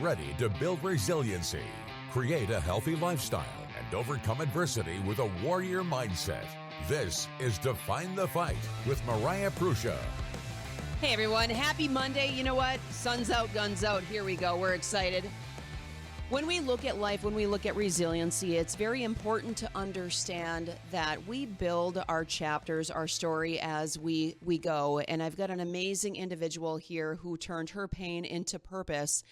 ready to build resiliency, create a healthy lifestyle, and overcome adversity with a warrior mindset. This is Define the Fight with Mariah Prussia. Hey everyone, happy Monday. You know what? Sun's out, guns out. Here we go. We're excited. When we look at life, when we look at resiliency, it's very important to understand that we build our chapters, our story as we go. And I've got an amazing individual here who turned her pain into purpose,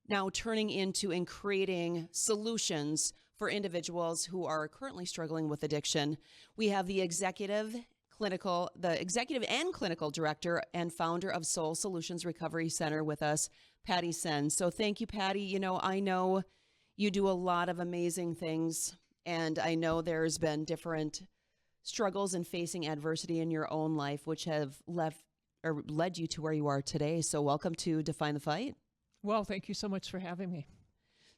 now turning into and creating solutions for individuals who are currently struggling with addiction. We have the executive and clinical director and founder of Soul Solutions Recovery Center with us, Patty Sen. So thank you, Patty. You know, I know you do a lot of amazing things, and I know there's been different struggles and facing adversity in your own life, which have led you to where you are today. So welcome to Define the Fight. Well, thank you so much for having me.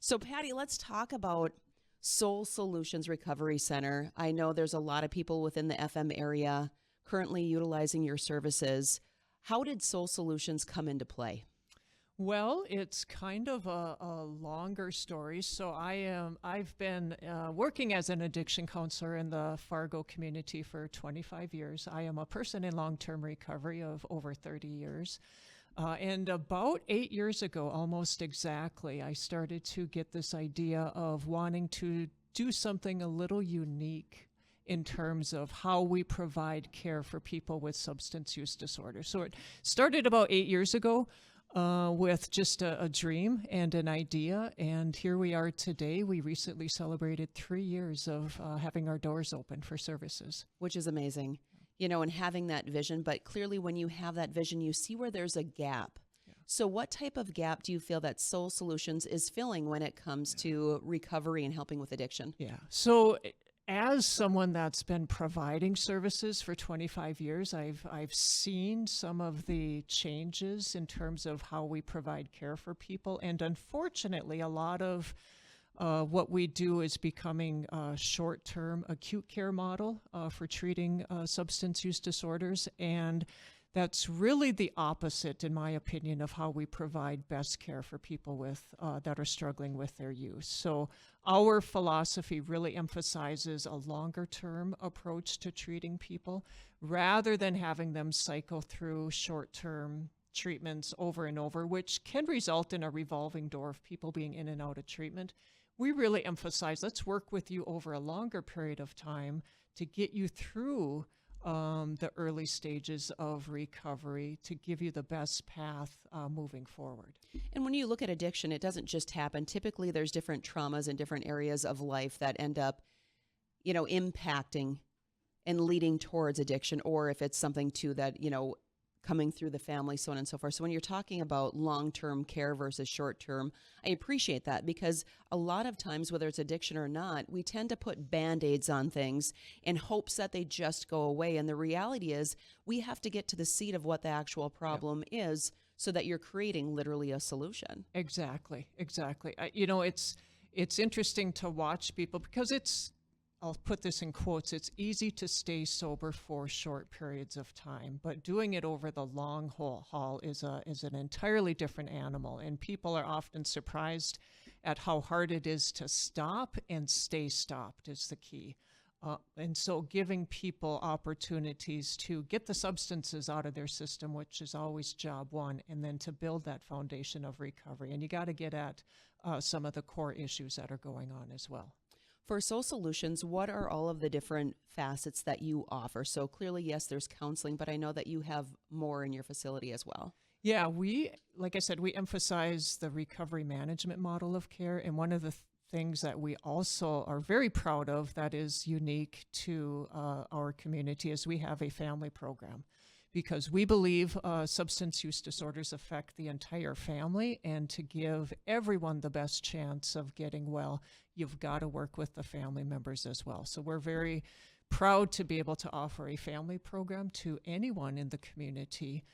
So Patty, let's talk about Soul Solutions Recovery Center. I know there's a lot of people within the FM area currently utilizing your services. How did Soul Solutions come into play? Well, it's kind of a longer story. So I've been working as an addiction counselor in the Fargo community for 25 years. I am a person in long-term recovery of over 30 years. And about 8 years ago, almost exactly, I started to get this idea of wanting to do something a little unique in terms of how we provide care for people with substance use disorder. So it started about 8 years ago with just a dream and an idea. And here we are today. We recently celebrated 3 years of having our doors open for services. Which is amazing. You know, and having that vision, but clearly when you have that vision, you see where there's a gap. Yeah. So what type of gap do you feel that Soul Solutions is filling when it comes to recovery and helping with addiction? Yeah. So as someone that's been providing services for 25 years, I've seen some of the changes in terms of how we provide care for people. And unfortunately, a lot of what we do is becoming a short-term acute care model for treating substance use disorders. And that's really the opposite, in my opinion, of how we provide best care for people with that are struggling with their use. So our philosophy really emphasizes a longer-term approach to treating people rather than having them cycle through short-term treatments over and over, which can result in a revolving door of people being in and out of treatment. We really emphasize, let's work with you over a longer period of time to get you through the early stages of recovery to give you the best path moving forward. And when you look at addiction, it doesn't just happen. Typically, there's different traumas in different areas of life that end up, you know, impacting and leading towards addiction, or if it's something too that, you know, coming through the family, so on and so forth. So when you're talking about long-term care versus short-term, I appreciate that because a lot of times, whether it's addiction or not, we tend to put Band-Aids on things in hopes that they just go away. And the reality is we have to get to the seat of what the actual problem is so that you're creating literally a solution. Exactly. You know, it's interesting to watch people because I'll put this in quotes, it's easy to stay sober for short periods of time, but doing it over the long haul is an entirely different animal. And people are often surprised at how hard it is to stop, and stay stopped is the key. And so giving people opportunities to get the substances out of their system, which is always job one, and then to build that foundation of recovery. And you got to get at some of the core issues that are going on as well. For Soul Solutions, what are all of the different facets that you offer? So clearly, yes, there's counseling, but I know that you have more in your facility as well. Yeah, like I said, we emphasize the recovery management model of care. And one of the things that we also are very proud of that is unique to our community is we have a family program. Because we believe substance use disorders affect the entire family, and to give everyone the best chance of getting well, you've got to work with the family members as well. So we're very proud to be able to offer a family program to anyone in the community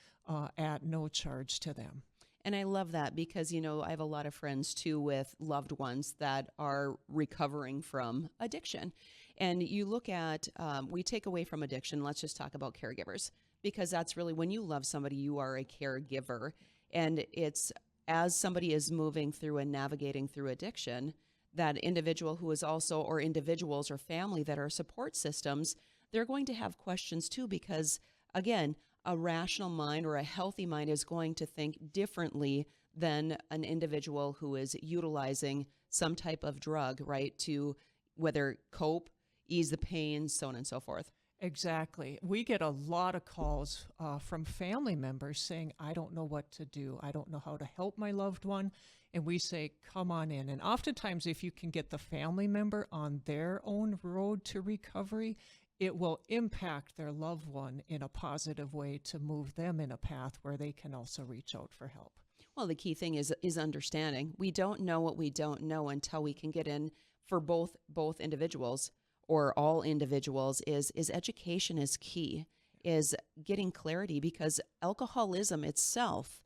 at no charge to them. And I love that because, you know, I have a lot of friends too with loved ones that are recovering from addiction. And you look at, we take away from addiction, let's just talk about caregivers, because that's really when you love somebody, you are a caregiver. And it's as somebody is moving through and navigating through addiction, that individual who is also, or individuals or family that are support systems, they're going to have questions too, because again, a rational mind or a healthy mind is going to think differently than an individual who is utilizing some type of drug, right, to whether cope, ease the pain, so on and so forth. Exactly. We get a lot of calls from family members saying, I don't know what to do. I don't know how to help my loved one. And we say, come on in. And oftentimes, if you can get the family member on their own road to recovery, it will impact their loved one in a positive way to move them in a path where they can also reach out for help. Well, the key thing is understanding. We don't know what we don't know until we can get in for both individuals or all individuals is education is key, is getting clarity, because alcoholism itself,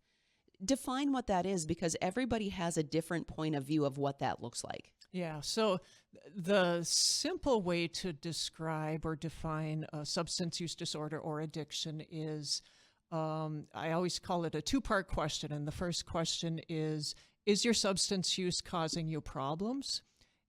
define what that is, because everybody has a different point of view of what that looks like. Yeah, so the simple way to describe or define a substance use disorder or addiction is, I always call it a two-part question. And the first question is your substance use causing you problems?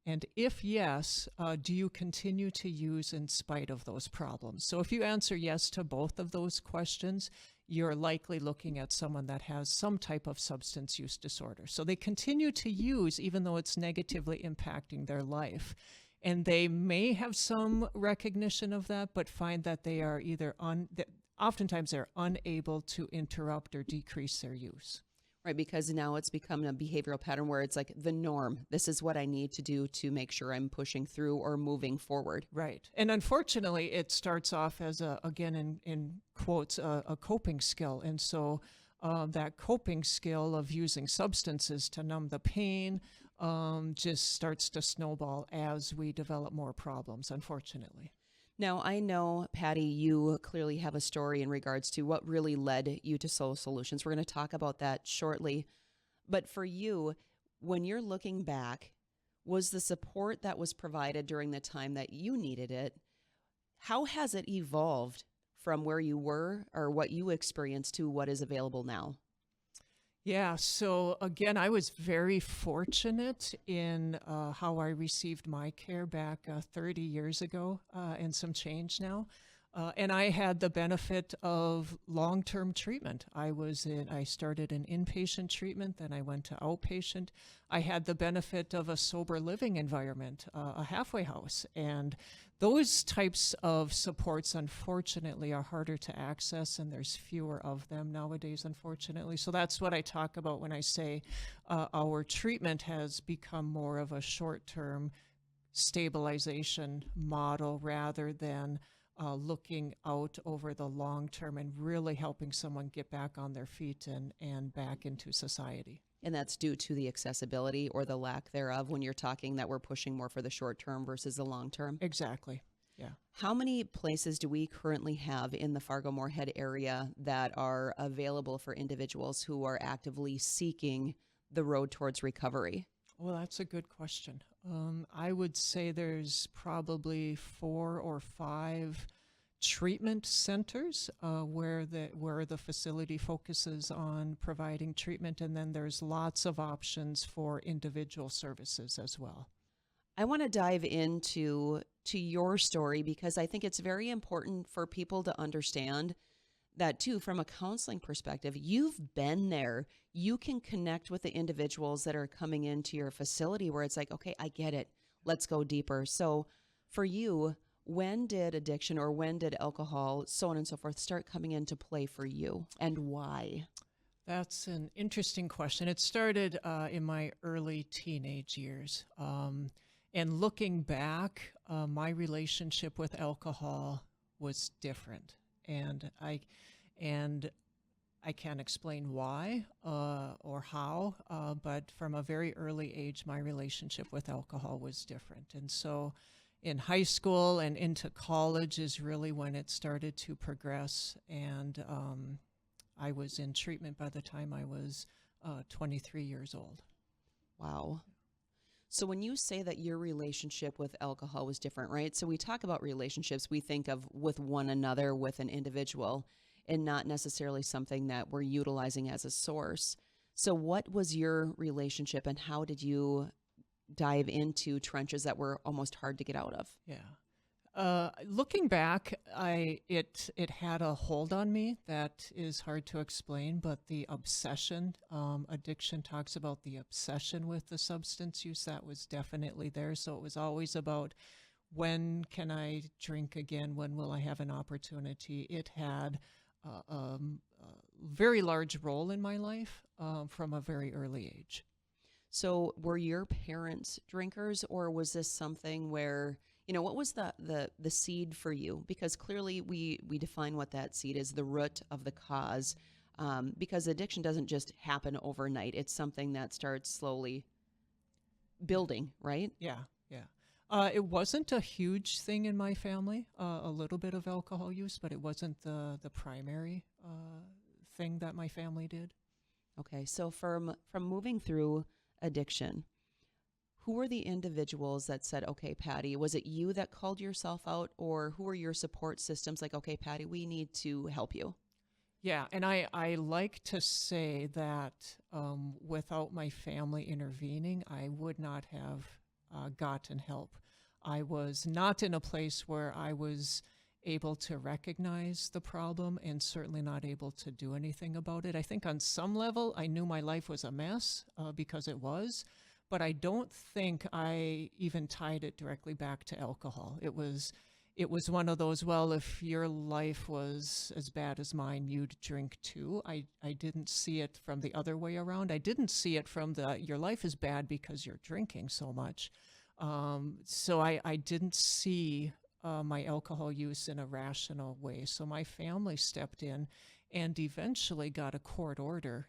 And if yes, do you continue to use in spite of those problems? So if you answer yes to both of those questions, you're likely looking at someone that has some type of substance use disorder. So they continue to use even though it's negatively impacting their life. And they may have some recognition of that, but find that they are oftentimes they're unable to interrupt or decrease their use. Right, because now it's become a behavioral pattern where it's like the norm. This is what I need to do to make sure I'm pushing through or moving forward. Right. And unfortunately, it starts off as, again, in quotes, a coping skill. And so that coping skill of using substances to numb the pain just starts to snowball as we develop more problems, unfortunately. Now, I know, Patty, you clearly have a story in regards to what really led you to Soul Solutions. We're going to talk about that shortly. But for you, when you're looking back, was the support that was provided during the time that you needed it, how has it evolved from where you were or what you experienced to what is available now? Yeah, so again, I was very fortunate in how I received my care back 30 years ago and some change now. And I had the benefit of long-term treatment. I started in inpatient treatment, then I went to outpatient. I had the benefit of a sober living environment, a halfway house. And those types of supports, unfortunately, are harder to access, and there's fewer of them nowadays, unfortunately. So that's what I talk about when I say our treatment has become more of a short-term stabilization model rather than looking out over the long term and really helping someone get back on their feet and back into society. And that's due to the accessibility or the lack thereof when you're talking that we're pushing more for the short term versus the long term? Exactly. Yeah. How many places do we currently have in the Fargo-Moorhead area that are available for individuals who are actively seeking the road towards recovery? Well, that's a good question. I would say there's probably 4 or 5 treatment centers where the facility focuses on providing treatment, and then there's lots of options for individual services as well. I want to dive into your story because I think it's very important for people to understand that too, from a counseling perspective. You've been there. You can connect with the individuals that are coming into your facility where it's like, okay, I get it. Let's go deeper. So for you, when did addiction or when did alcohol, so on and so forth, start coming into play for you, and why? That's an interesting question. It started in my early teenage years. And looking back, my relationship with alcohol was different. And I can't explain why or how, but from a very early age, my relationship with alcohol was different. And so in high school and into college is really when it started to progress. And I was in treatment by the time I was 23 years old. Wow. So when you say that your relationship with alcohol was different, right? So we talk about relationships, we think of with one another, with an individual, and not necessarily something that we're utilizing as a source. So what was your relationship and how did you dive into trenches that were almost hard to get out of? Yeah. Looking back, it had a hold on me that is hard to explain, but the obsession, addiction talks about the obsession with the substance use that was definitely there. So it was always about, when can I drink again? When will I have an opportunity? It had a very large role in my life from a very early age. So were your parents drinkers, or was this something where, what was the seed for you? Because clearly we define what that seed is, the root of the cause, because addiction doesn't just happen overnight. It's something that starts slowly building, right? Yeah, yeah. It wasn't a huge thing in my family, a little bit of alcohol use, but it wasn't the primary thing that my family did. Okay, so from moving through addiction, who were the individuals that said, okay, Patty, was it you that called yourself out, or who were your support systems like, okay, Patty, we need to help you? Yeah, and I like to say that without my family intervening, I would not have gotten help. I was not in a place where I was able to recognize the problem and certainly not able to do anything about it. I think on some level, I knew my life was a mess because it was, but I don't think I even tied it directly back to alcohol. It was one of those, well, if your life was as bad as mine, you'd drink too. I didn't see it from the other way around. I didn't see it from your life is bad because you're drinking so much. So I didn't see my alcohol use in a rational way. So my family stepped in and eventually got a court order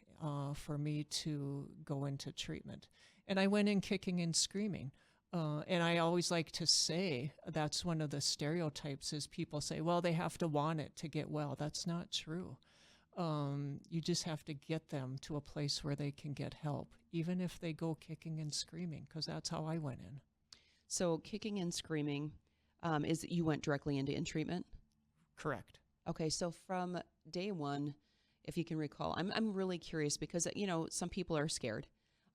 for me to go into treatment. And I went in kicking and screaming. And I always like to say that's one of the stereotypes is people say, well, they have to want it to get well. That's not true. You just have to get them to a place where they can get help, even if they go kicking and screaming, because that's how I went in. So kicking and screaming is you went directly into in treatment? Correct. Okay, so from day one, if you can recall, I'm really curious because, some people are scared.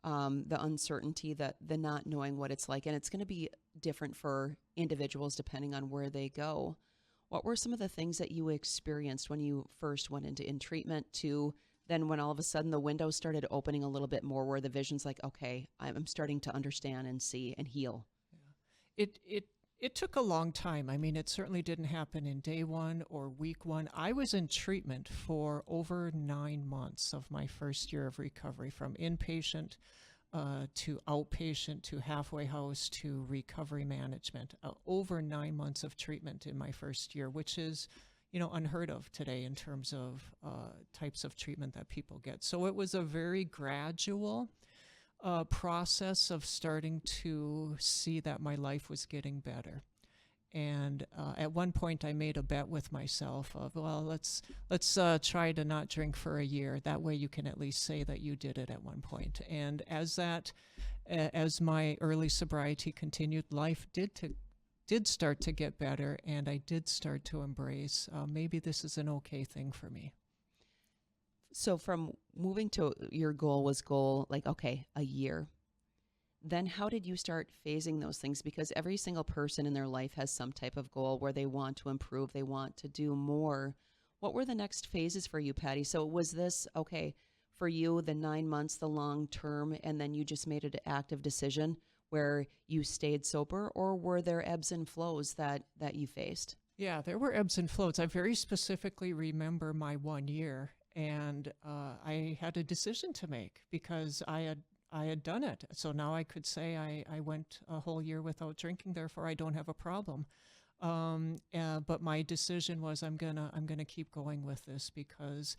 The uncertainty, the not knowing what it's like, and it's going to be different for individuals depending on where they go. What were some of the things that you experienced when you first went into in treatment to then when all of a sudden the windows started opening a little bit more where the vision's like, okay, I'm starting to understand and see and heal? Yeah. It took a long time. I mean, it certainly didn't happen in day one or week one. I was in treatment for over 9 months of my first year of recovery, from inpatient to outpatient to halfway house to recovery management. Over 9 months of treatment in my first year, which is, unheard of today in terms of types of treatment that people get. So it was a very gradual process of starting to see that my life was getting better. And at one point I made a bet with myself of, well, let's try to not drink for a year. That way you can at least say that you did it at one point. And as my early sobriety continued, life did start to get better, and I did start to embrace maybe this is an okay thing for me. So from moving to your goal like, okay, a year. Then how did you start phasing those things? Because every single person in their life has some type of goal where they want to improve, they want to do more. What were the next phases for you, Patty? So was this, okay, for you, the 9 months, the long term, and then you just made an active decision where you stayed sober, or were there ebbs and flows that you faced? Yeah, there were ebbs and flows. I very specifically remember my 1 year. And I had a decision to make because I had done it. So now I could say I went a whole year without drinking, therefore I don't have a problem. But my decision was I'm gonna keep going with this because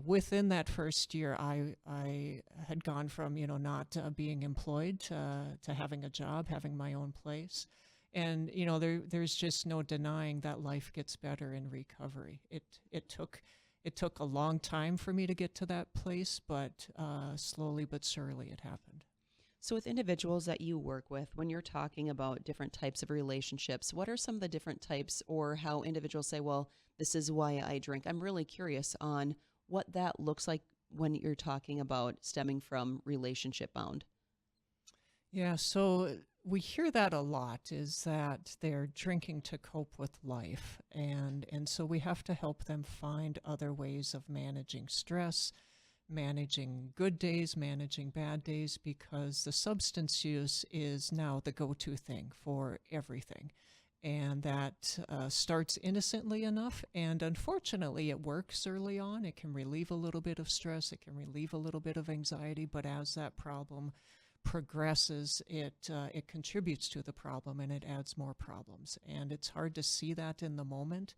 within that first year I had gone from not being employed to having a job, having my own place. And there's just no denying that life gets better in recovery. It took a long time for me to get to that place, but slowly but surely it happened. So with individuals that you work with, when you're talking about different types of relationships, what are some of the different types, or how individuals say, well, this is why I drink? I'm really curious on what that looks like when you're talking about stemming from relationship bound? Yeah, so we hear that a lot, is that they're drinking to cope with life. And so we have to help them find other ways of managing stress, managing good days, managing bad days, because the substance use is now the go-to thing for everything. And that starts innocently enough. And unfortunately, it works early on. It can relieve a little bit of stress. It can relieve a little bit of anxiety. But as that problem progresses, it contributes to the problem and it adds more problems. And it's hard to see that in the moment.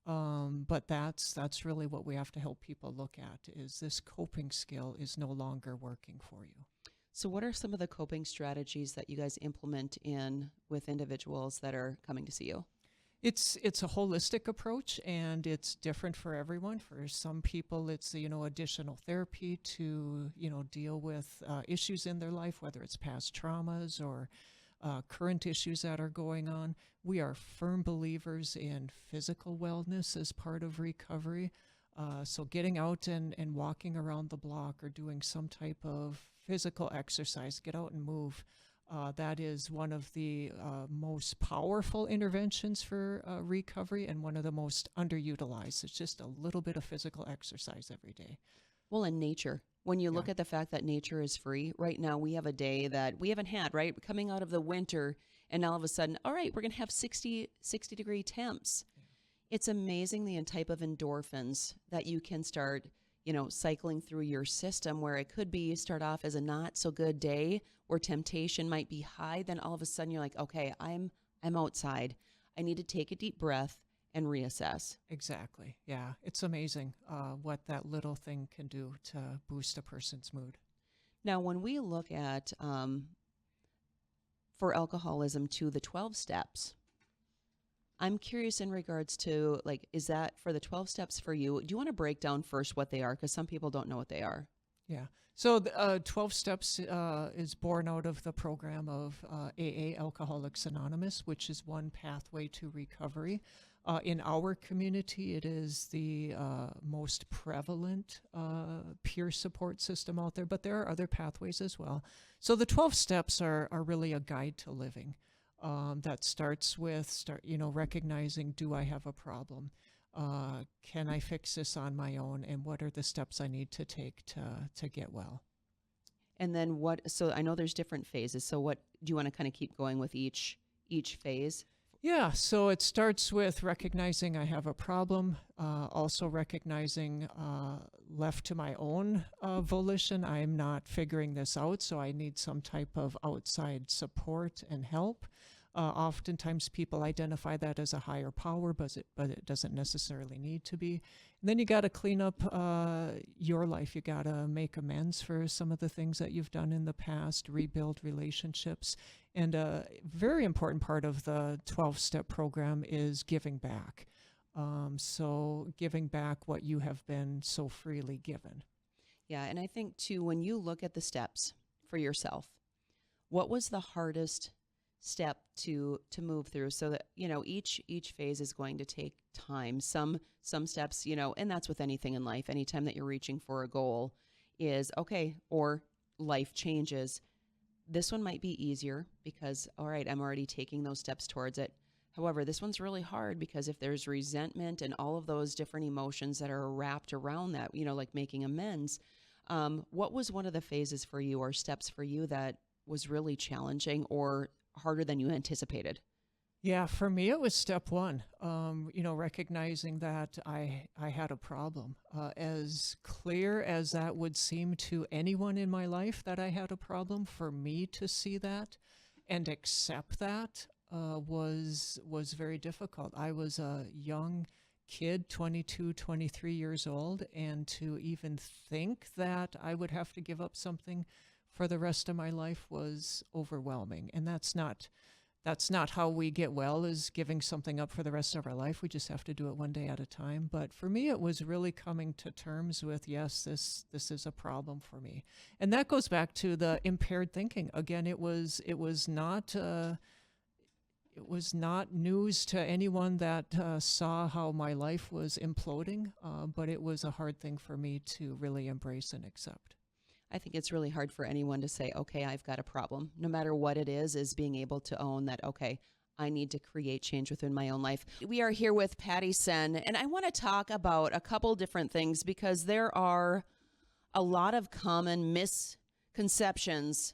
But that's really what we have to help people look at, is this coping skill is no longer working for you. So what are some of the coping strategies that you guys implement in with individuals that are coming to see you? It's a holistic approach, and it's different for everyone. For some people, it's additional therapy to deal with issues in their life, whether it's past traumas or current issues that are going on. We are firm believers in physical wellness as part of recovery. So getting out and walking around the block or doing some type of physical exercise, get out and move. That is one of the most powerful interventions for recovery, and one of the most underutilized. It's just a little bit of physical exercise every day. Well, in nature, when you look at the fact that nature is free, right now we have a day that we haven't had, right? Coming out of the winter, and all of a sudden, all right, we're going to have 60 degree temps. It's amazing the type of endorphins that you can start, cycling through your system, where it could be start off as a not so good day where temptation might be high. Then all of a sudden you're like, okay, I'm outside. I need to take a deep breath and reassess. Exactly. Yeah. It's amazing what that little thing can do to boost a person's mood. Now, when we look at, for alcoholism, to the 12 steps, I'm curious in regards to, is that for the 12 steps for you? Do you want to break down first what they are? Because some people don't know what they are. Yeah. So the 12 steps is born out of the program of AA, Alcoholics Anonymous, which is one pathway to recovery. In our community, it is the most prevalent peer support system out there, but there are other pathways as well. So the 12 steps are really a guide to living. That starts with recognizing, do I have a problem? Can I fix this on my own? And what are the steps I need to take to get well? And then so I know there's different phases. So what do you want to kind of keep going with each phase? Yeah, so it starts with recognizing I have a problem, also recognizing left to my own volition, I'm not figuring this out, so I need some type of outside support and help. Oftentimes people identify that as a higher power, but it doesn't necessarily need to be. And then you got to clean up your life. You got to make amends for some of the things that you've done in the past, rebuild relationships. And a very important part of the 12-step program is giving back. So giving back what you have been so freely given. Yeah, and I think, too, when you look at the steps for yourself, what was the hardest step to move through? So that each phase is going to take time. Some steps, and that's with anything in life. Anytime that you're reaching for a goal is okay, or life changes. This one might be easier because, all right, I'm already taking those steps towards it. However, this one's really hard because if there's resentment and all of those different emotions that are wrapped around that, like making amends, what was one of the phases for you or steps for you that was really challenging or harder than you anticipated? Yeah, for me, it was step one, recognizing that I had a problem. As clear as that would seem to anyone in my life that I had a problem, for me to see that and accept that was very difficult. I was a young kid, 22, 23 years old, and to even think that I would have to give up something for the rest of my life was overwhelming. And that's not how we get well, is giving something up for the rest of our life. We just have to do it one day at a time. But for me, it was really coming to terms with, yes, this is a problem for me. And that goes back to the impaired thinking. Again, it was not it was not news to anyone that saw how my life was imploding, but it was a hard thing for me to really embrace and accept. I think it's really hard for anyone to say, okay, I've got a problem. No matter what it is being able to own that, okay, I need to create change within my own life. We are here with Patty Sen, and I want to talk about a couple different things because there are a lot of common misconceptions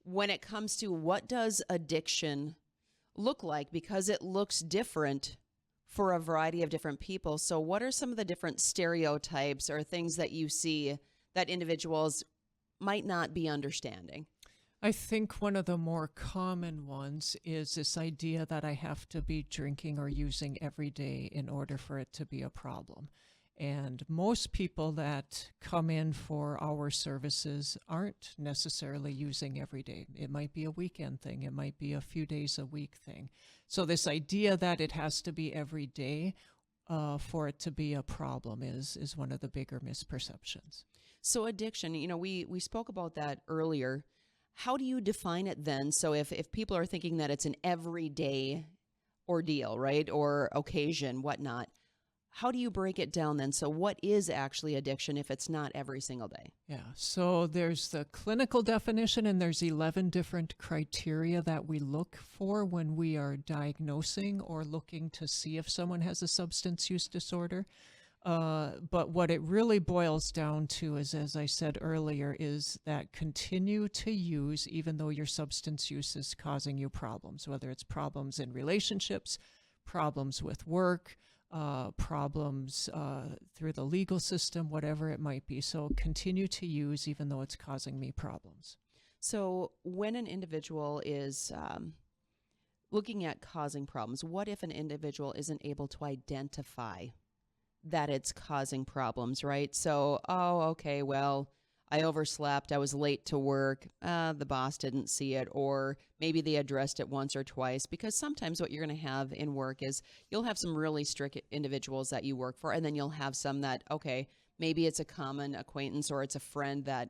when it comes to what does addiction look like, because it looks different for a variety of different people. So what are some of the different stereotypes or things that you see that individuals might not be understanding? I think one of the more common ones is this idea that I have to be drinking or using every day in order for it to be a problem. And most people that come in for our services aren't necessarily using every day. It might be a weekend thing. It might be a few days a week thing. So this idea that it has to be every day for it to be a problem is one of the bigger misperceptions. So addiction, we spoke about that earlier. How do you define it then? So if people are thinking that it's an everyday ordeal, right, or occasion, whatnot, how do you break it down then? So what is actually addiction if it's not every single day? Yeah, so there's the clinical definition, and there's 11 different criteria that we look for when we are diagnosing or looking to see if someone has a substance use disorder. But what it really boils down to is, as I said earlier, is that continue to use even though your substance use is causing you problems, whether it's problems in relationships, problems with work, problems through the legal system, whatever it might be. So continue to use even though it's causing me problems. So when an individual is looking at causing problems, what if an individual isn't able to identify that it's causing problems, right? So, okay, well, I overslept, I was late to work, the boss didn't see it, or maybe they addressed it once or twice, because sometimes what you're going to have in work is you'll have some really strict individuals that you work for, and then you'll have some that, okay, maybe it's a common acquaintance or it's a friend that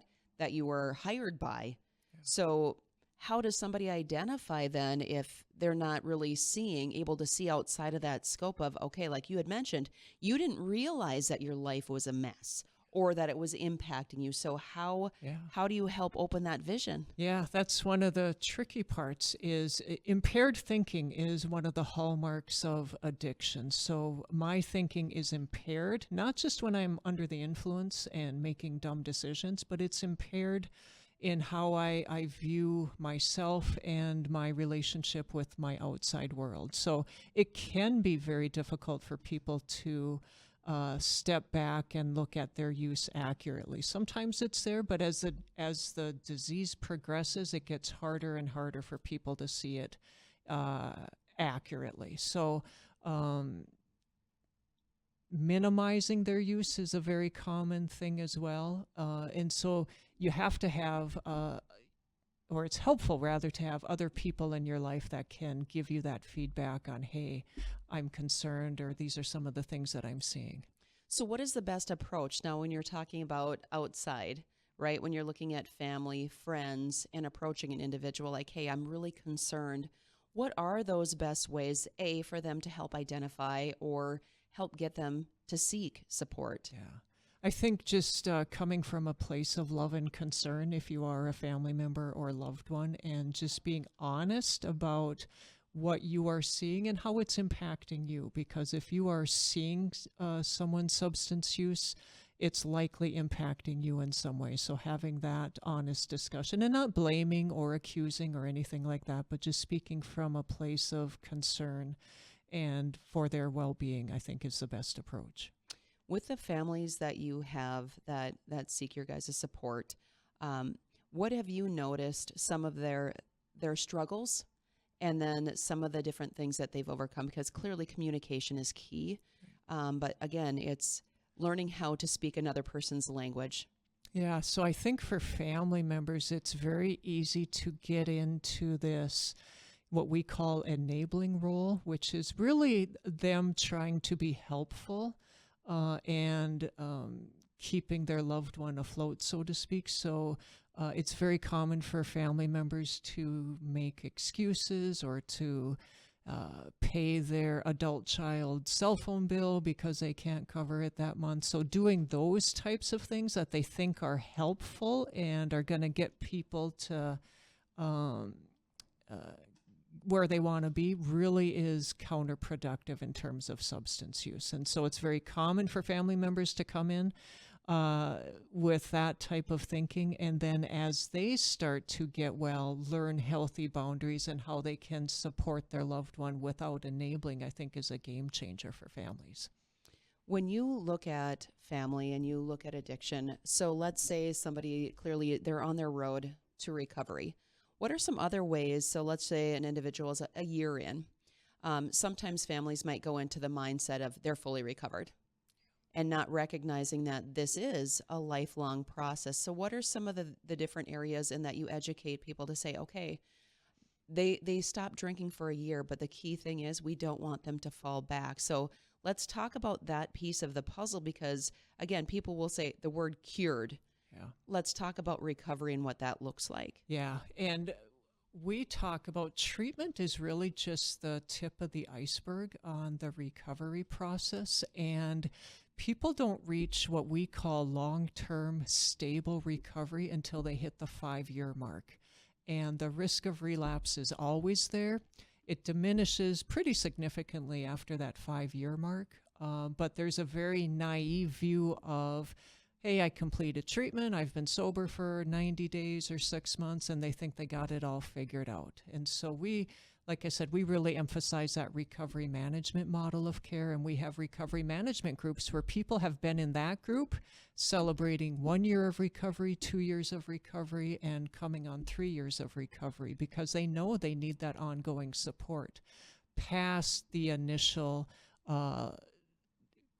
you were hired by. Yeah. So how does somebody identify then if they're not really able to see outside of that scope of, okay, like you had mentioned, you didn't realize that your life was a mess or that it was impacting you. So how do you help open that vision? Yeah, that's one of the tricky parts. Is impaired thinking is one of the hallmarks of addiction. So my thinking is impaired, not just when I'm under the influence and making dumb decisions, but it's impaired in how I view myself and my relationship with my outside world. So it can be very difficult for people to step back and look at their use accurately. Sometimes it's there, but as the disease progresses, it gets harder and harder for people to see it accurately. So minimizing their use is a very common thing as well. And so you have to have, or it's helpful rather to have other people in your life that can give you that feedback on, hey, I'm concerned, or these are some of the things that I'm seeing. So what is the best approach now when you're talking about outside, right? When you're looking at family, friends, and approaching an individual like, hey, I'm really concerned. What are those best ways, A, for them to help identify or help get them to seek support? Yeah. I think just coming from a place of love and concern, if you are a family member or loved one, and just being honest about what you are seeing and how it's impacting you. Because if you are seeing someone's substance use, it's likely impacting you in some way. So having that honest discussion and not blaming or accusing or anything like that, but just speaking from a place of concern and for their well-being, I think is the best approach. With the families that you have that seek your guys' support, what have you noticed some of their struggles and then some of the different things that they've overcome? Because clearly communication is key. But again, it's learning how to speak another person's language. Yeah, so I think for family members, it's very easy to get into this what we call enabling role, which is really them trying to be helpful and keeping their loved one afloat, so to speak. So it's very common for family members to make excuses or to pay their adult child cell phone bill because they can't cover it that month. So doing those types of things that they think are helpful and are going to get people to where they want to be really is counterproductive in terms of substance use. And so it's very common for family members to come in with that type of thinking, and then as they start to get well, learn healthy boundaries and how they can support their loved one without enabling, I think is a game changer for families. When you look at family and you look at addiction, so let's say somebody clearly they're on their road to recovery. What are some other ways? So let's say an individual is a year in. Sometimes families might go into the mindset of they're fully recovered and not recognizing that this is a lifelong process. So what are some of the different areas in that you educate people to say, okay, they stop drinking for a year, but the key thing is we don't want them to fall back. So let's talk about that piece of the puzzle because, again, people will say the word cured. Yeah. Let's talk about recovery and what that looks like. Yeah, and we talk about treatment is really just the tip of the iceberg on the recovery process, and people don't reach what we call long-term stable recovery until they hit the 5-year mark. And the risk of relapse is always there. It diminishes pretty significantly after that 5-year mark, but there's a very naive view of, hey, I completed treatment, I've been sober for 90 days or 6 months, and they think they got it all figured out. And so we, like I said, we really emphasize that recovery management model of care, and we have recovery management groups where people have been in that group celebrating 1 year of recovery, 2 years of recovery, and coming on 3 years of recovery because they know they need that ongoing support past the initial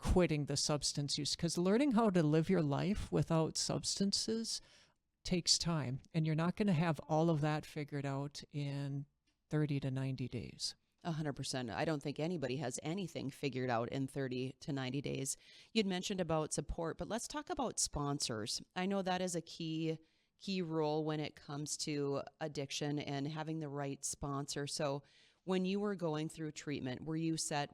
quitting the substance use, because learning how to live your life without substances takes time, and you're not going to have all of that figured out in 30 to 90 days. 100%. I don't think anybody has anything figured out in 30 to 90 days. You'd mentioned about support, but let's talk about sponsors. I know that is a key role when it comes to addiction and having the right sponsor. So when you were going through treatment, were you set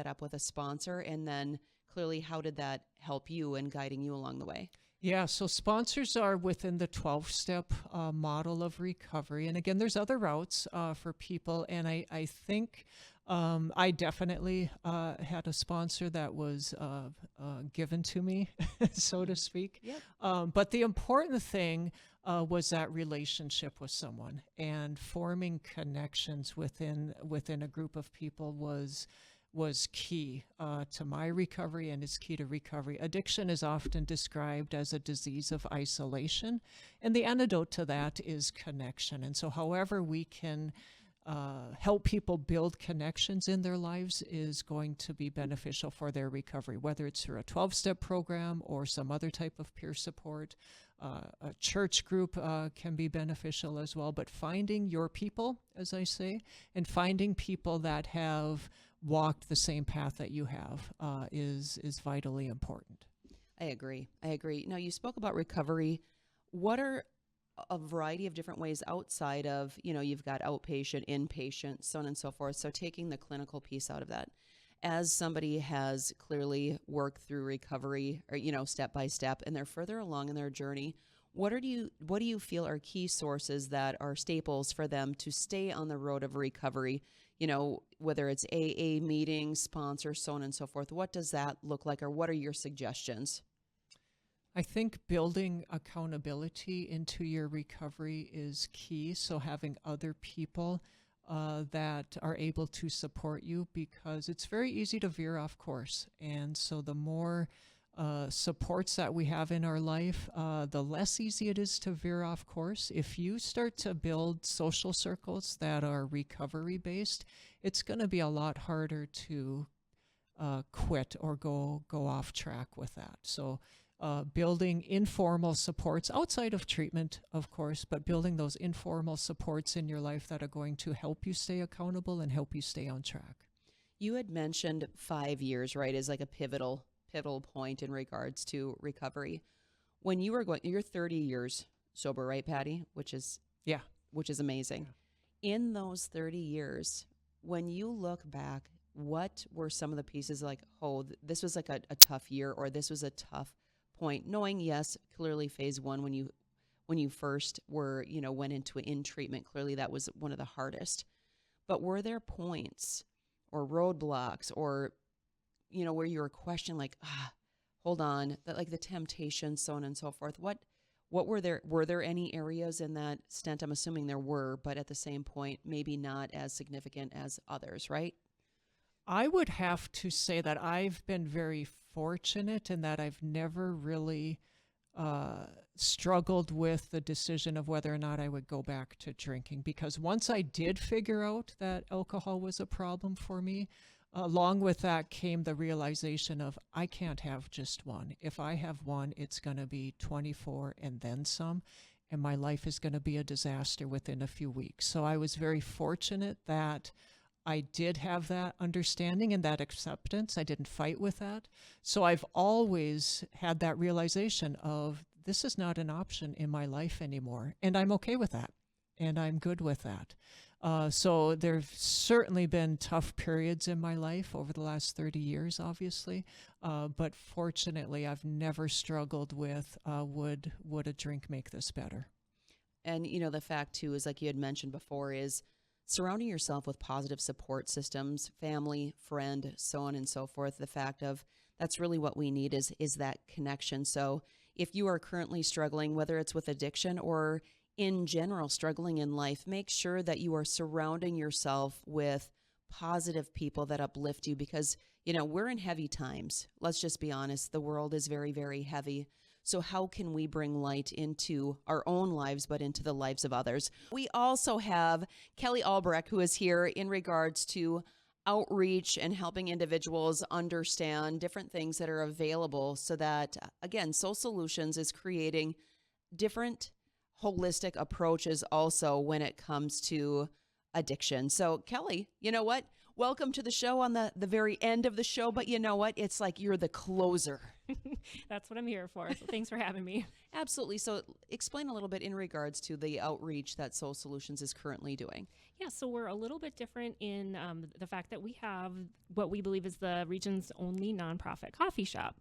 up with a sponsor? And then clearly, how did that help you in guiding you along the way? Yeah, so sponsors are within the 12-step model of recovery. And again, there's other routes for people. And I think I definitely had a sponsor that was given to me, so to speak. Yep. But the important thing was that relationship with someone, and forming connections within a group of people was key to my recovery, and is key to recovery. Addiction is often described as a disease of isolation, and the antidote to that is connection. And so however we can help people build connections in their lives is going to be beneficial for their recovery, whether it's through a 12-step program or some other type of peer support. A church group can be beneficial as well, but finding your people, as I say, and finding people that have walked the same path that you have is vitally important. I agree. Now, you spoke about recovery. What are a variety of different ways outside of, you've got outpatient, inpatient, so on and so forth. So taking the clinical piece out of that, as somebody has clearly worked through recovery, or, step by step, and they're further along in their journey, what do you feel are key sources that are staples for them to stay on the road of recovery? Whether it's AA meetings, sponsors, so on and so forth. What does that look like, or what are your suggestions? I think building accountability into your recovery is key. So having other people that are able to support you, because it's very easy to veer off course. And so the more supports that we have in our life, the less easy it is to veer off course. If you start to build social circles that are recovery based, it's going to be a lot harder to quit or go off track with that. So building informal supports outside of treatment, of course, but building those informal supports in your life that are going to help you stay accountable and help you stay on track. You had mentioned 5 years, right, as like a pivotal point in regards to recovery. When you were you're 30 years sober, right, Patty? Which is amazing. Yeah. In those 30 years, when you look back, what were some of the pieces like, oh, this was like a tough year, or this was a tough point, knowing, yes, clearly phase one, when you first were, went into in treatment, clearly that was one of the hardest. But were there points or roadblocks or, where you were questioning like, hold on, that like the temptation, so on and so forth? What were there any areas in that stent? I'm assuming there were, but at the same point, maybe not as significant as others, right? I would have to say that I've been very fortunate in that I've never really struggled with the decision of whether or not I would go back to drinking, because once I did figure out that alcohol was a problem for me, along with that came the realization of I can't have just one. If I have one, it's going to be 24 and then some, and my life is going to be a disaster within a few weeks. So I was very fortunate that I did have that understanding and that acceptance. I didn't fight with that. So I've always had that realization of this is not an option in my life anymore. And I'm okay with that. And I'm good with that. So there've certainly been tough periods in my life over the last 30 years, obviously. But fortunately, I've never struggled with would a drink make this better? And, the fact, too, is like you had mentioned before, is surrounding yourself with positive support systems, family, friend, so on and so forth. The fact of that's really what we need is that connection. So if you are currently struggling, whether it's with addiction or in general struggling in life, make sure that you are surrounding yourself with positive people that uplift you, because, we're in heavy times. Let's just be honest. The world is very, very heavy. So how can we bring light into our own lives, but into the lives of others? We also have Kelly Albrecht, who is here in regards to outreach and helping individuals understand different things that are available, so that, again, Soul Solutions is creating different holistic approaches also when it comes to addiction. So Kelly, you know what? Welcome to the show on the very end of the show, but you know what? It's like you're the closer. That's what I'm here for. So thanks for having me. Absolutely. So explain a little bit in regards to the outreach that Soul Solutions is currently doing. Yeah, so we're a little bit different in the fact that we have what we believe is the region's only nonprofit coffee shop.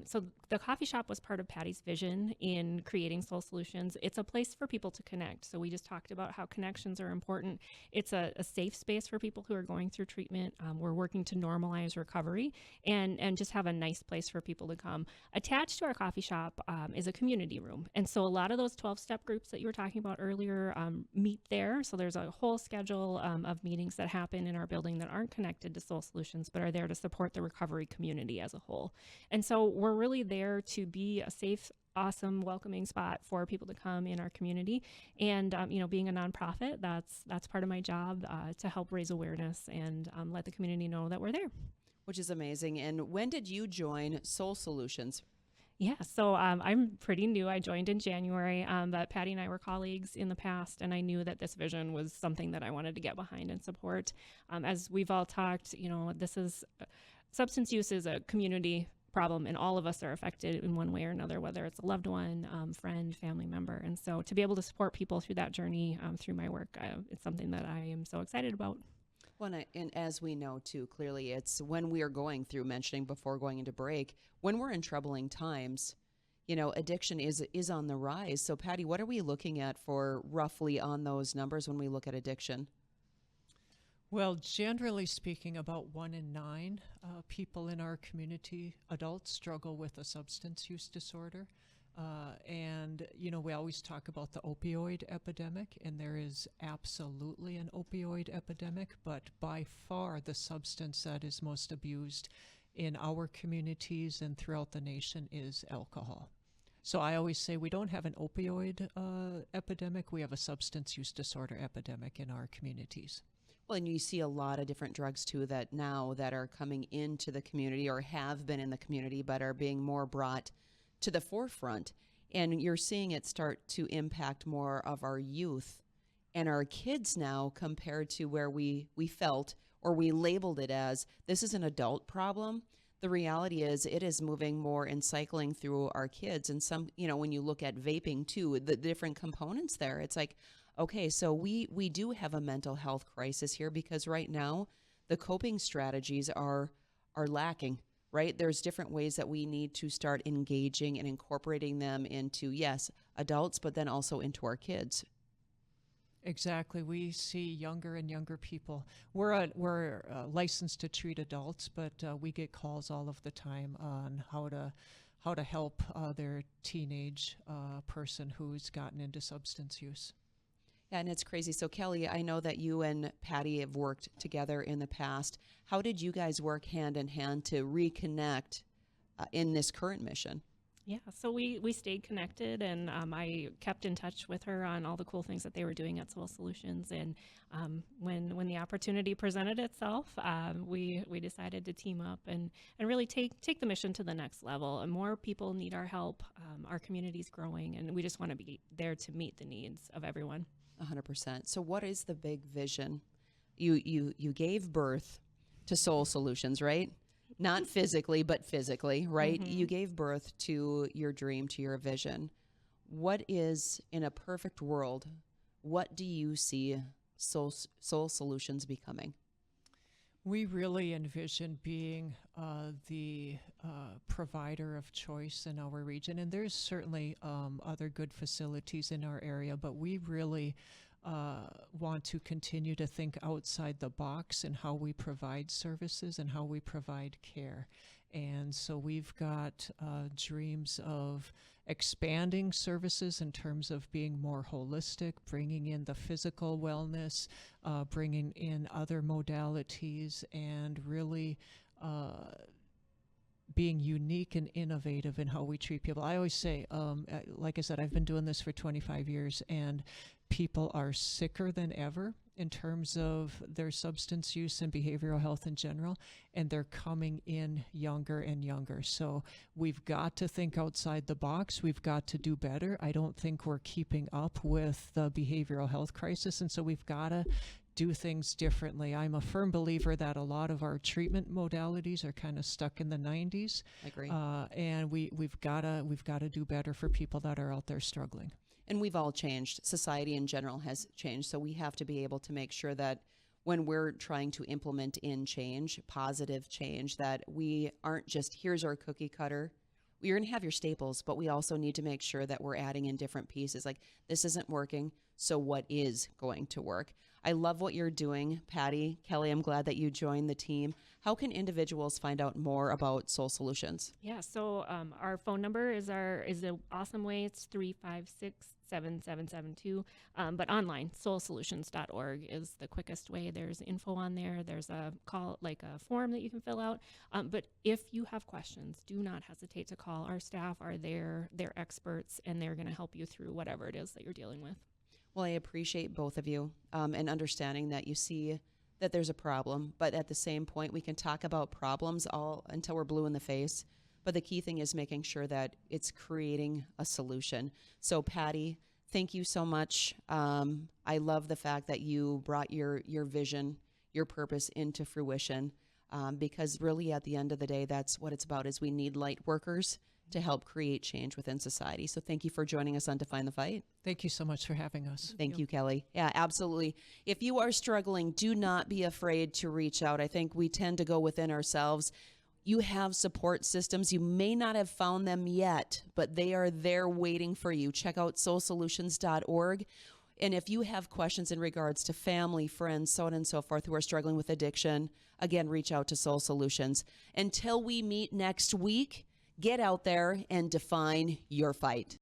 So the coffee shop was part of Patty's vision in creating Soul Solutions. It's a place for people to connect. So we just talked about how connections are important. It's a safe space for people who are going through treatment. We're working to normalize recovery and just have a nice place for people to come. Attached to our coffee shop is a community room. And so a lot of those 12-step groups that you were talking about earlier meet there. So there's a whole schedule of meetings that happen in our building that aren't connected to Soul Solutions, but are there to support the recovery community as a whole. And so we're really there to be a safe, awesome, welcoming spot for people to come in our community. And, being a nonprofit, that's part of my job to help raise awareness and let the community know that we're there. Which is amazing. And when did you join Soul Solutions? Yeah, so I'm pretty new. I joined in January, but Patty and I were colleagues in the past, and I knew that this vision was something that I wanted to get behind and support. As we've all talked, substance use is a community problem, and all of us are affected in one way or another, whether it's a loved one, friend, family member. And so to be able to support people through that journey, through my work, it's something that I am so excited about. Well, and as we know, too, clearly it's when we are going through, mentioning before going into break, when we're in troubling times, addiction is on the rise. So, Patty, what are we looking at for roughly on those numbers when we look at addiction? Well, generally speaking, about 1 in 9 people in our community, adults, struggle with a substance use disorder. We always talk about the opioid epidemic, and there is absolutely an opioid epidemic, but by far the substance that is most abused in our communities and throughout the nation is alcohol. So I always say we don't have an opioid epidemic, we have a substance use disorder epidemic in our communities. Well, and you see a lot of different drugs, too, that are coming into the community or have been in the community, but are being more brought to the forefront. And you're seeing it start to impact more of our youth and our kids now, compared to where we felt or we labeled it as this is an adult problem. The reality is it is moving more and cycling through our kids. And some, when you look at vaping too, the different components there, it's like, Okay, so we do have a mental health crisis here because right now the coping strategies are lacking, right? There's different ways that we need to start engaging and incorporating them into, yes, adults, but then also into our kids. Exactly. We see younger and younger people. We're licensed to treat adults, but we get calls all of the time on how to help their teenage person who's gotten into substance use. Yeah, and it's crazy. So, Kelly, I know that you and Patty have worked together in the past. How did you guys work hand in hand to reconnect in this current mission? Yeah, so we stayed connected, and I kept in touch with her on all the cool things that they were doing at Soul Solutions. And when the opportunity presented itself, we decided to team up and really take the mission to the next level. And more people need our help. Our community's growing, and we just want to be there to meet the needs of everyone. 100%. So, what is the big vision? You gave birth to Soul Solutions, right? Not physically, but physically, right? Mm-hmm. You gave birth to your dream, to your vision. What is, in a perfect world, what do you see Soul Solutions becoming? We really envision being the provider of choice in our region, and there's certainly other good facilities in our area, but we really want to continue to think outside the box in how we provide services and how we provide care. And so we've got dreams of expanding services in terms of being more holistic, bringing in the physical wellness, bringing in other modalities, and really being unique and innovative in how we treat people. I always say, like I said, I've been doing this for 25 years, and people are sicker than ever in terms of their substance use and behavioral health in general, and they're coming in younger and younger. So we've got to think outside the box. We've got to do better. I don't think we're keeping up with the behavioral health crisis, and so we've got to do things differently. I'm a firm believer that a lot of our treatment modalities are kind of stuck in the 90s. I agree. And we've got to do better for people that are out there struggling. And we've all changed. Society in general has changed. So we have to be able to make sure that when we're trying to implement in change, positive change, that we aren't just, here's our cookie cutter. You're going to have your staples, but we also need to make sure that we're adding in different pieces. Like, this isn't working, so what is going to work? I love what you're doing, Patty. Kelly, I'm glad that you joined the team. How can individuals find out more about Soul Solutions? Yeah, so our phone number is an awesome way. It's 356-7772. But online, soulsolutions.org is the quickest way. There's info on there. There's a call, like a form that you can fill out. But if you have questions, do not hesitate to call. Our staff are there. They're experts, and they're going to help you through whatever it is that you're dealing with. Well, I appreciate both of you and understanding that you see that there's a problem, but at the same point, we can talk about problems all until we're blue in the face. But the key thing is making sure that it's creating a solution. So, Patty, thank you so much. I love the fact that you brought your vision, your purpose into fruition, because really at the end of the day, that's what it's about, is we need light workers to help create change within society. So thank you for joining us on Define the Fight. Thank you so much for having us. Thank you, Kelly. Yeah, absolutely. If you are struggling, do not be afraid to reach out. I think we tend to go within ourselves. You have support systems. You may not have found them yet, but they are there waiting for you. Check out soulsolutions.org. And if you have questions in regards to family, friends, so on and so forth, who are struggling with addiction, again, reach out to Soul Solutions. Until we meet next week, get out there and define your fight.